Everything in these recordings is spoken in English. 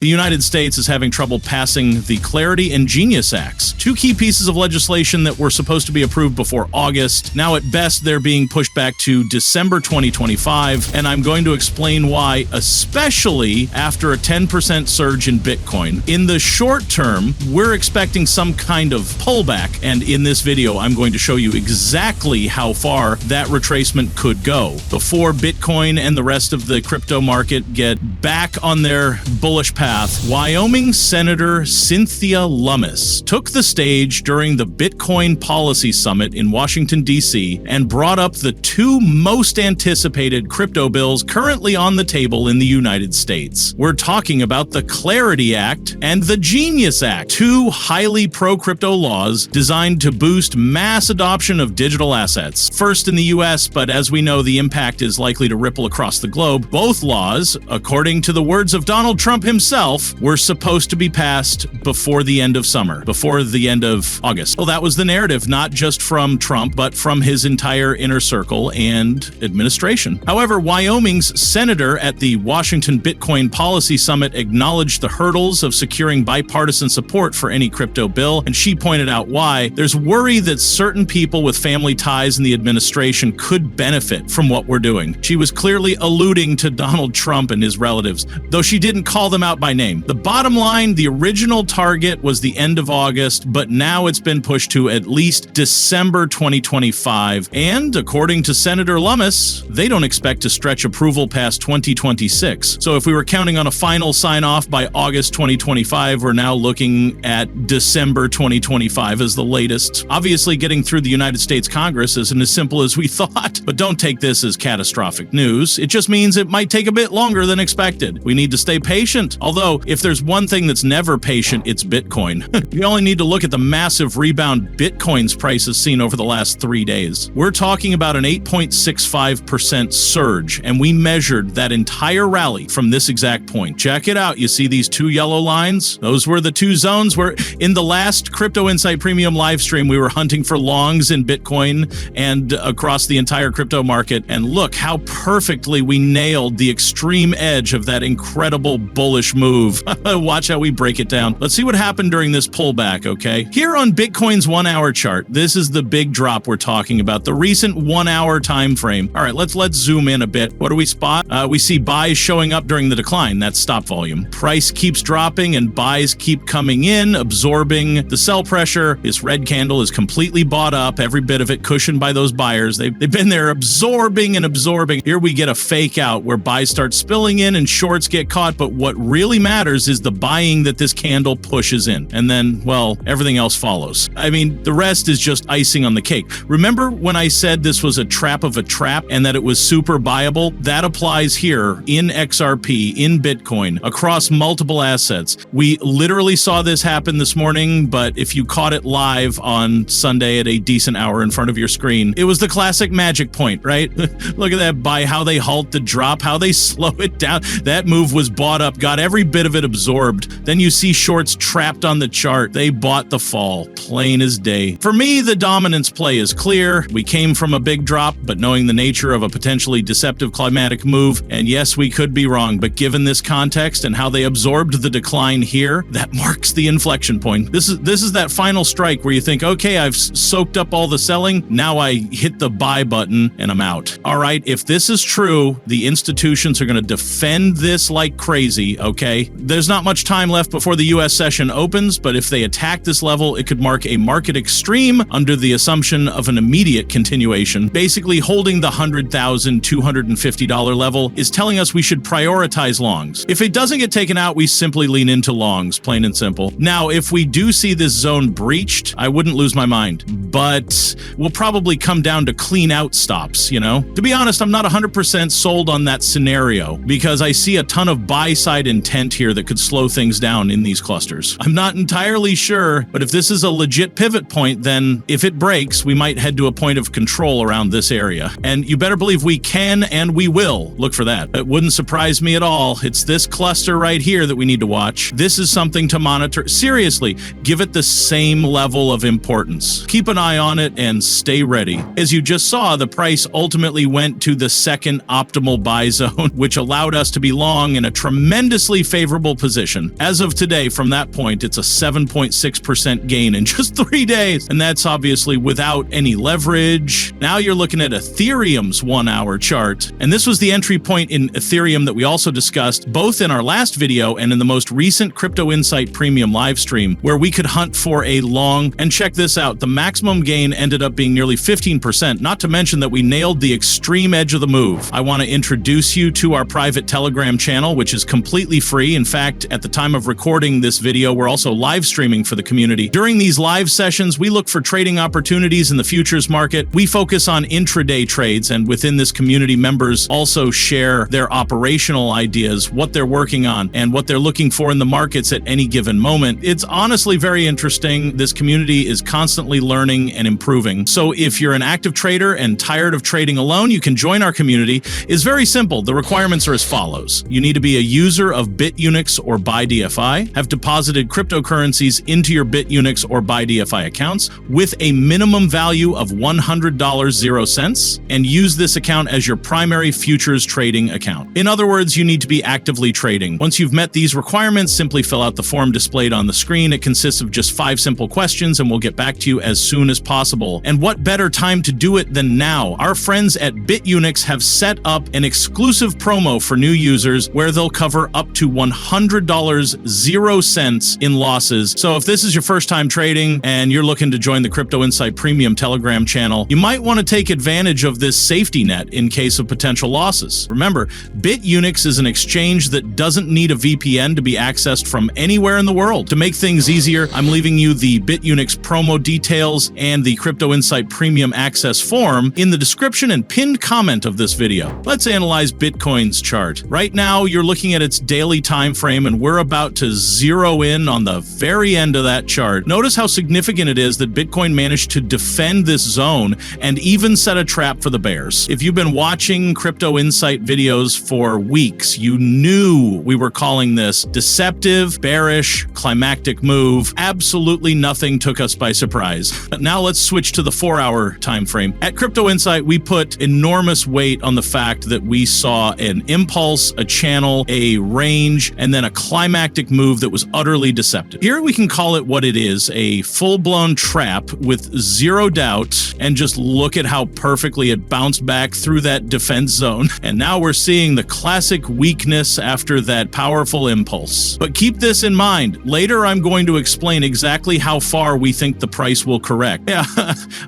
The United States is having trouble passing the Clarity and Genius Acts, two key pieces of legislation that were supposed to be approved before August. Now, at best, they're being pushed back to December 2025, and I'm going to explain why, especially after a 10% surge in Bitcoin. In the short term, we're expecting some kind of pullback, and in this video, I'm going to show you exactly how far that retracement could go before Bitcoin and the rest of the crypto market get back on their bullish path. Wyoming Senator Cynthia Lummis took the stage during the Bitcoin Policy Summit in Washington, D.C., and brought up the two most anticipated crypto bills currently on the table in the United States. We're talking about the Clarity Act and the Genius Act, two highly pro-crypto laws designed to boost mass adoption of digital assets. First in the U.S., but as we know, the impact is likely to ripple across the globe. Both laws, according to the words of Donald Trump himself, were supposed to be passed before the end of summer, before the end of August. Well, that was the narrative, not just from Trump, but from his entire inner circle and administration. However, Wyoming's senator at the Washington Bitcoin Policy Summit acknowledged the hurdles of securing bipartisan support for any crypto bill, and she pointed out why. There's worry that certain people with family ties in the administration could benefit from what we're doing. She was clearly alluding to Donald Trump and his relatives, though she didn't call them out by name. The bottom line, the original target was the end of August, but now it's been pushed to at least December 2025. And according to Senator Lummis, they don't expect to stretch approval past 2026. So if we were counting on a final sign-off by August 2025, we're now looking at December 2025 as the latest. Obviously, getting through the United States Congress isn't as simple as we thought, but don't take this as catastrophic news. It just means it might take a bit longer than expected. We need to stay patient. Although, if there's one thing that's never patient, it's Bitcoin. You only need to look at the massive rebound Bitcoin's price has seen over the last 3 days. We're talking about an 8.65% surge, and we measured that entire rally from this exact point. Check it out. You see these two yellow lines? Those were the two zones where in the last Crypto Insight Premium live stream, we were hunting for longs in Bitcoin and across the entire crypto market. And look how perfectly we nailed the extreme edge of that incredible bullish move. Watch how we break it down. Let's see what happened during this pullback, okay? Here on Bitcoin's 1 hour chart, this is the big drop we're talking about, the recent 1 hour time frame. All right, let's zoom in a bit. What do we spot? We see buys showing up during the decline. That's stop volume. Price keeps dropping and buys keep coming in, absorbing the sell pressure. This red candle is completely bought up, every bit of it cushioned by those buyers. They've been there absorbing and absorbing. Here we get a fake out where buys start spilling in and shorts get caught, but what really matters is the buying that this candle pushes in. And then, well, everything else follows. I mean, the rest is just icing on the cake. Remember when I said this was a trap of a trap and that it was super buyable? That applies here in XRP, in Bitcoin, across multiple assets. We literally saw this happen this morning, but if you caught it live on Sunday at a decent hour in front of your screen, it was the classic magic point, right? Look at that buy, how they halt the drop, how they slow it down. That move was bought up, got every bit of it absorbed. Then you see shorts trapped on the chart. They bought the fall, plain as day. For me, the dominance play is clear. We came from a big drop, but knowing the nature of a potentially deceptive climatic move, and yes, we could be wrong, but given this context and how they absorbed the decline here, that marks the inflection point. This is that final strike where you think, okay, I've soaked up all the selling, now I hit the buy button and I'm out. All right, if this is true, the institutions are going to defend this like crazy, okay? There's not much time left before the U.S. session opens, but if they attack this level, it could mark a market extreme under the assumption of an immediate continuation. Basically, holding the $100,250 level is telling us we should prioritize longs. If it doesn't get taken out, we simply lean into longs, plain and simple. Now, if we do see this zone breached, I wouldn't lose my mind, but we'll probably come down to clean out stops, you know? To be honest, I'm not 100% sold on that scenario because I see a ton of buy-side intent here that could slow things down in these clusters. I'm not entirely sure, but if this is a legit pivot point, then if it breaks, we might head to a point of control around this area. And you better believe we can and we will look for that. It wouldn't surprise me at all. It's this cluster right here that we need to watch. This is something to monitor. Seriously, give it the same level of importance. Keep an eye on it and stay ready. As you just saw, the price ultimately went to the second optimal buy zone, which allowed us to be long in a tremendously favorable position. As of today, from that point, it's a 7.6% gain in just 3 days. And that's obviously without any leverage. Now you're looking at Ethereum's 1-hour chart. And this was the entry point in Ethereum that we also discussed both in our last video and in the most recent Crypto Insight Premium live stream, where we could hunt for a long, and check this out, the maximum gain ended up being nearly 15%, not to mention that we nailed the extreme edge of the move. I want to introduce you to our private Telegram channel, which is completely free. In fact, at the time of recording this video, we're also live streaming for the community. During these live sessions, we look for trading opportunities in the futures market. We focus on intraday trades, and within this community, members also share their operational ideas, what they're working on, and what they're looking for in the markets at any given moment. It's honestly very interesting. This community is constantly learning and improving. So if you're an active trader and tired of trading alone, you can join our community. It's very simple. The requirements are as follows. You need to be a user of BitUnix or BuyDFI, have deposited cryptocurrencies into your BitUnix or BuyDFI accounts with a minimum value of $100.00, and use this account as your primary futures trading account. In other words, you need to be actively trading. Once you've met these requirements, simply fill out the form displayed on the screen. It consists of just 5 simple questions, and we'll get back to you as soon as possible. And what better time to do it than now? Our friends at BitUnix have set up an exclusive promo for new users where they'll cover up to $100.00 in losses. So if this is your first time trading and you're looking to join the Crypto Insight Premium Telegram channel, you might want to take advantage of this safety net in case of potential losses. Remember, BitUnix is an exchange that doesn't need a VPN to be accessed from anywhere in the world. To make things easier, I'm leaving you the BitUnix promo details and the Crypto Insight Premium access form in the description and pinned comment of this video. Let's analyze Bitcoin's chart. Right now, you're looking at its daily time frame, and we're about to zero in on the very end of that chart. Notice how significant it is that Bitcoin managed to defend this zone and even set a trap for the bears. If you've been watching Crypto Insight videos for weeks, you knew we were calling this deceptive, bearish, climactic move. Absolutely nothing took us by surprise. But now let's switch to the 4-hour time frame. At Crypto Insight, we put enormous weight on the fact that we saw an impulse, a channel, a range, and then a climactic move that was utterly deceptive. Here we can call it what it is, a full-blown trap with zero doubt, and just look at how perfectly it bounced back through that defense zone. And now we're seeing the classic weakness after that powerful impulse. But keep this in mind. Later, I'm going to explain exactly how far we think the price will correct. Yeah,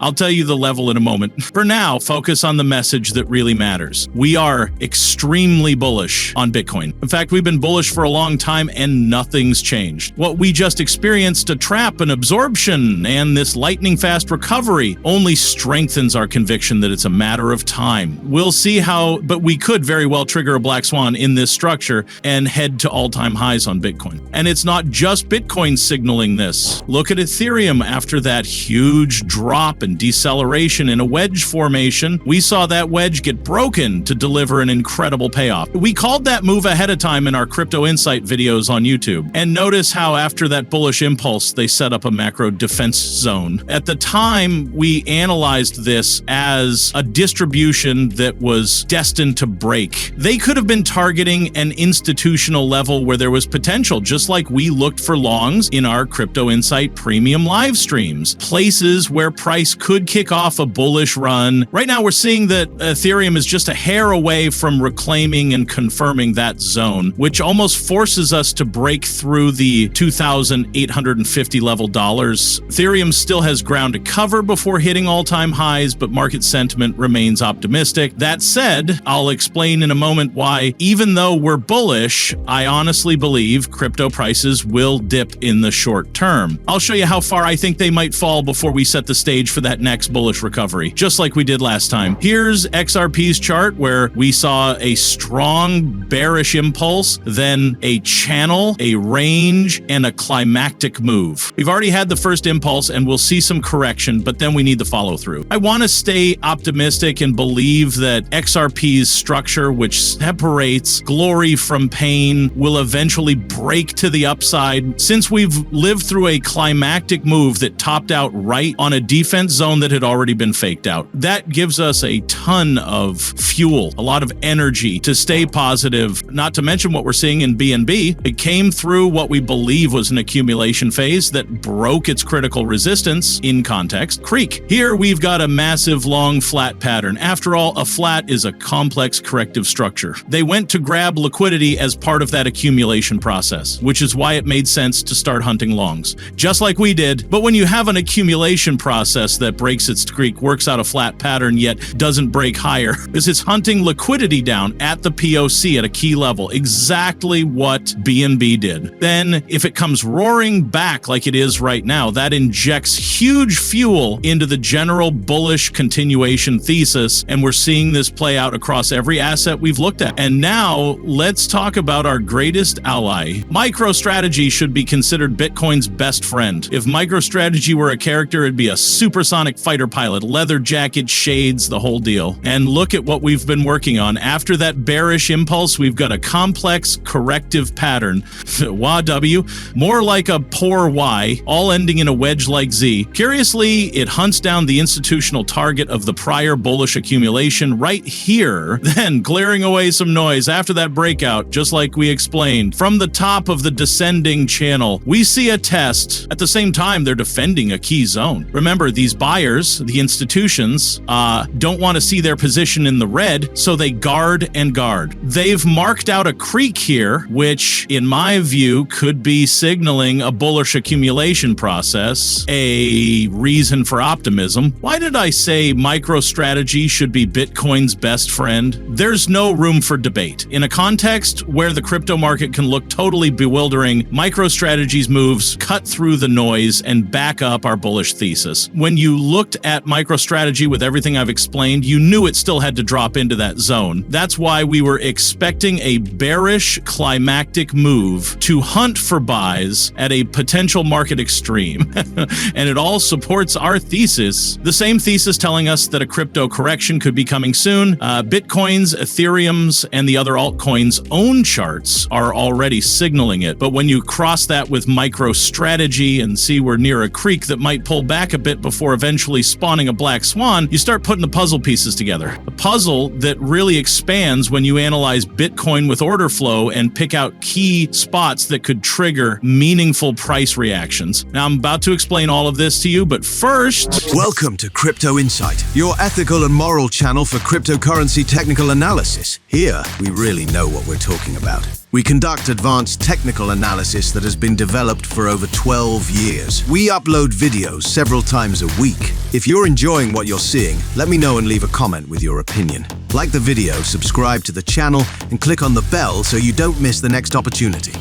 I'll tell you the level in a moment. For now, focus on the message that really matters. We are extremely bullish on Bitcoin. In fact, we've been bullish for a long time and nothing's changed. What we just experienced, a trap, an absorption, and this lightning fast recovery only strengthens our conviction that it's a matter of time. We'll see how, but we could very well trigger a black swan in this structure and head to all-time highs on Bitcoin. And it's not just Bitcoin signaling this. Look at Ethereum after that huge drop and deceleration in a wedge formation. We saw that wedge get broken to deliver an incredible payoff. We called that move ahead of time in our Crypto Insight videos on YouTube. And notice how after that bullish impulse, they set up a macro defense zone. At the time, we analyzed this as a distribution that was destined to break. They could have been targeting an institutional level where there was potential, just like we looked for longs in our Crypto Insight Premium live streams. Places where price could kick off a bullish run. Right now, we're seeing that Ethereum is just a hair away from reclaiming and confirming that zone, which almost forces us to break through the 2,850 level dollars. Ethereum still has ground to cover before hitting all-time highs, but market sentiment remains optimistic. That said, I'll explain in a moment why, even though we're bullish, I honestly believe crypto prices will dip in the short term. I'll show you how far I think they might fall before we set the stage for that next bullish recovery, just like we did last time. Here's XRP's chart where we saw a strong bearish impulse, then a channel, a range, and a climactic move. We've already had the first impulse and we'll see some correction, but then we need the follow through. I want to stay optimistic and believe that XRP's structure, which separates glory from pain, will eventually break to the upside. Since we've lived through a climactic move that topped out right on a defense zone that had already been faked out, that gives us a ton of fuel, a lot of energy to stay positive, not to mention what we're seeing seeing in BNB. It came through what we believe was an accumulation phase that broke its critical resistance, in context, Creek. Here we've got a massive long flat pattern. After all, a flat is a complex corrective structure. They went to grab liquidity as part of that accumulation process, which is why it made sense to start hunting longs, just like we did. But when you have an accumulation process that breaks its creek, works out a flat pattern, yet doesn't break higher, because it's hunting liquidity down at the POC at a key level, exactly what BNB did. Then, if it comes roaring back like it is right now, that injects huge fuel into the general bullish continuation thesis, and we're seeing this play out across every asset we've looked at. And now, let's talk about our greatest ally. MicroStrategy should be considered Bitcoin's best friend. If MicroStrategy were a character, it'd be a supersonic fighter pilot, leather jacket, shades, the whole deal. And look at what we've been working on. After that bearish impulse, we've got a complex corrective pattern. WAW, more like a poor Y, all ending in a wedge-like Z. Curiously, it hunts down the institutional target of the prior bullish accumulation right here, then clearing away some noise after that breakout, just like we explained. From the top of the descending channel, we see a test. At the same time, they're defending a key zone. Remember, these buyers, the institutions, don't want to see their position in the red, so they guard and guard. They've marked out a creek here, which, in my view, could be signaling a bullish accumulation process, a reason for optimism. Why did I say MicroStrategy should be Bitcoin's best friend? There's no room for debate. In a context where the crypto market can look totally bewildering, MicroStrategy's moves cut through the noise and back up our bullish thesis. When you looked at MicroStrategy with everything I've explained, you knew it still had to drop into that zone. That's why we were expecting a bearish climactic move to hunt for buys at a potential market extreme. And it all supports our thesis, the same thesis telling us that a crypto correction could be coming soon. Bitcoin's, Ethereum's, and the other altcoins' own charts are already signaling it. But when you cross that with MicroStrategy and see we're near a creek that might pull back a bit before eventually spawning a black swan, you start putting the puzzle pieces together. A puzzle that really expands when you analyze Bitcoin with order flow and pick out key spots that could trigger meaningful price reactions. Now, I'm about to explain all of this to you, but first... Welcome to Crypto Insight, your ethical and moral channel for cryptocurrency technical analysis. Here, we really know what we're talking about. We conduct advanced technical analysis that has been developed for over 12 years. We upload videos several times a week. If you're enjoying what you're seeing, let me know and leave a comment with your opinion. Like the video, subscribe to the channel, and click on the bell so you don't miss the next opportunity.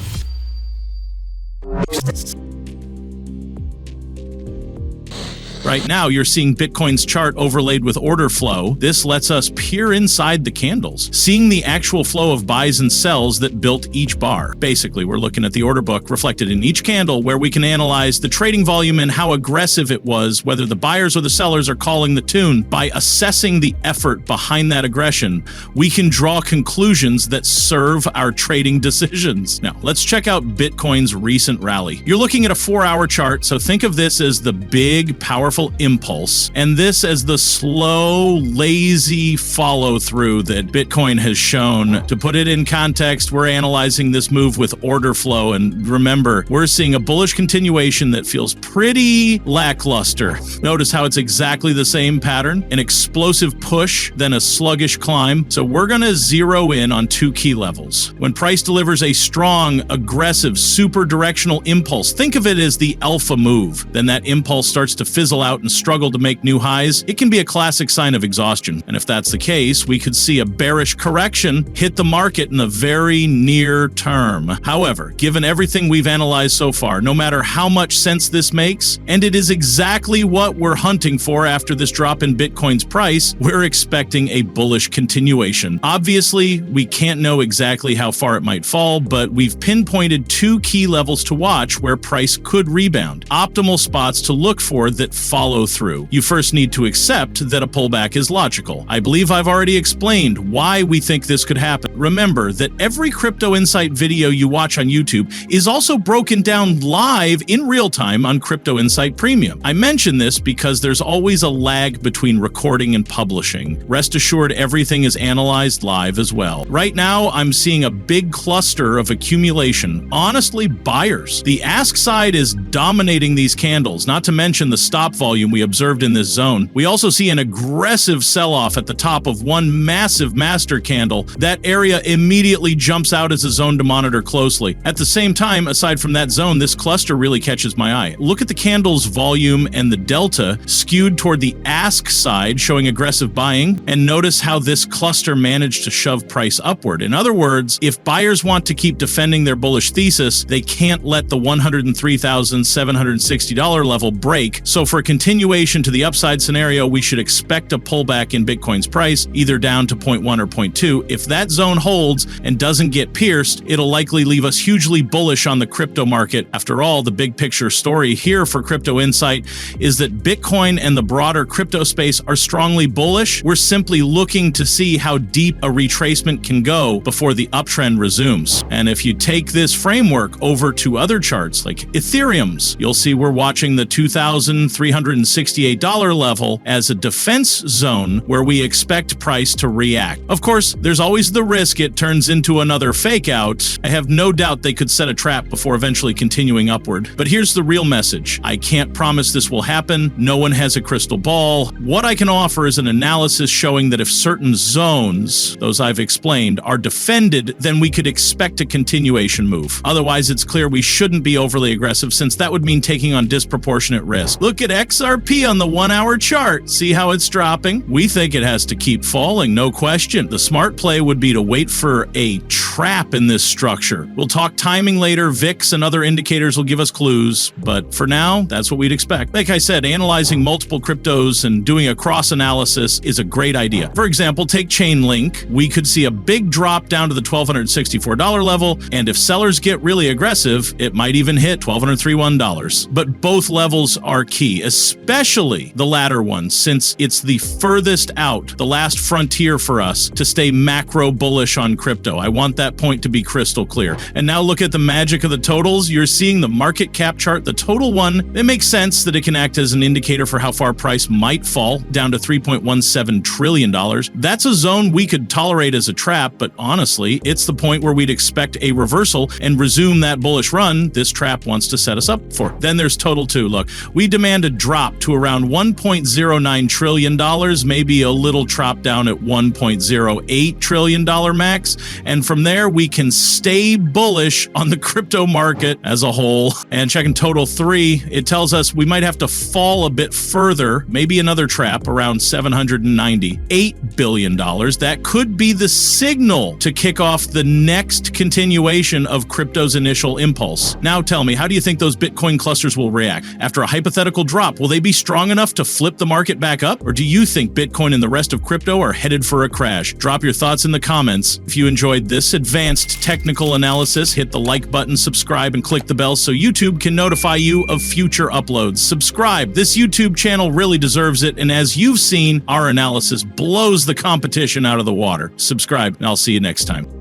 Right now, you're seeing Bitcoin's chart overlaid with order flow. This lets us peer inside the candles, seeing the actual flow of buys and sells that built each bar. Basically, we're looking at the order book reflected in each candle, where we can analyze the trading volume and how aggressive it was, whether the buyers or the sellers are calling the tune. By assessing the effort behind that aggression, we can draw conclusions that serve our trading decisions. Now, let's check out Bitcoin's recent rally. You're looking at a 4-hour chart, so think of this as the big, powerful impulse, and this as the slow, lazy follow-through that Bitcoin has shown. To put it in context, we're analyzing this move with order flow, and remember, we're seeing a bullish continuation that feels pretty lackluster. Notice how it's exactly the same pattern, an explosive push, then a sluggish climb. So we're going to zero in on two key levels. When price delivers a strong, aggressive, super directional impulse, think of it as the alpha move. Then that impulse starts to fizzle out and struggle to make new highs. It can be a classic sign of exhaustion. And if that's the case, we could see a bearish correction hit the market in the very near term. However, given everything we've analyzed so far, no matter how much sense this makes, and it is exactly what we're hunting for after this drop in Bitcoin's price, we're expecting a bullish continuation. Obviously, we can't know exactly how far it might fall, but we've pinpointed two key levels to watch where price could rebound. Optimal spots to look for that follow through. You first need to accept that a pullback is logical. I believe I've already explained why we think this could happen. Remember that every Crypto Insight video you watch on YouTube is also broken down live in real time on Crypto Insight Premium. I mention this because there's always a lag between recording and publishing. Rest assured, everything is analyzed live as well. Right now, I'm seeing a big cluster of accumulation. Honestly, buyers. The ask side is dominating these candles, not to mention the stop volume we observed in this zone. We also see an aggressive sell-off at the top of one massive master candle. That area immediately jumps out as a zone to monitor closely. At the same time, aside from that zone, this cluster really catches my eye. Look at the candle's volume and the delta skewed toward the ask side, showing aggressive buying, and notice how this cluster managed to shove price upward. In other words, if buyers want to keep defending their bullish thesis, they can't let the $103,760 level break. So for a continuation to the upside scenario, we should expect a pullback in Bitcoin's price, either down to 0.1 or 0.2. If that zone holds and doesn't get pierced, it'll likely leave us hugely bullish on the crypto market. After all, the big picture story here for Crypto Insight is that Bitcoin and the broader crypto space are strongly bullish. We're simply looking to see how deep a retracement can go before the uptrend resumes. And if you take this framework over to other charts like Ethereum's, you'll see we're watching the $2,368 level as a defense zone where we expect price to react. Of course, there's always the risk it turns into another fake out. I have no doubt they could set a trap before eventually continuing upward. But here's the real message. I can't promise this will happen. No one has a crystal ball. What I can offer is an analysis showing that if certain zones, those I've explained, are defended, then we could expect a continuation move. Otherwise, it's clear we shouldn't be overly aggressive, since that would mean taking on disproportionate risk. Look at XRP on the 1-hour chart. See how it's dropping? We think it has to keep falling, no question. The smart play would be to wait for a trap in this structure. We'll talk timing later. VIX and other indicators will give us clues, but for now, that's what we'd expect. Like I said, analyzing multiple cryptos and doing a cross analysis is a great idea. For example, take Chainlink. We could see a big drop down to the $1,264 level, and if sellers get really aggressive, it might even hit $1,231. But both levels are key, especially the latter one, since it's the furthest out, the last frontier for us to stay macro bullish on crypto. I want that point to be crystal clear. And now look at the magic of the totals. You're seeing the market cap chart, the total one. It makes sense that it can act as an indicator for how far price might fall, down to $3.17 trillion. That's a zone we could tolerate as a trap, but honestly, it's the point where we'd expect a reversal and resume that bullish run this trap wants to set us up for. Then there's total 2. Look, we demand a drop to around $1.09 trillion, maybe a little drop down at $1.08 trillion max, and from there we can stay bullish on the crypto market as a whole. And checking total 3, it tells us we might have to fall a bit further, maybe another trap around $798 billion. That could be the signal to kick off the next continuation of crypto's initial impulse. Now tell me, how do you think those Bitcoin clusters will react? After a hypothetical drop, will they be strong enough to flip the market back up? Or do you think Bitcoin and the rest of crypto are headed for a crash? Drop your thoughts in the comments. If you enjoyed this advanced technical analysis, hit the like button, subscribe, and click the bell so YouTube can notify you of future uploads. Subscribe. This YouTube channel really deserves it, and as you've seen, our analysis blows the competition out of the water. Subscribe, and I'll see you next time.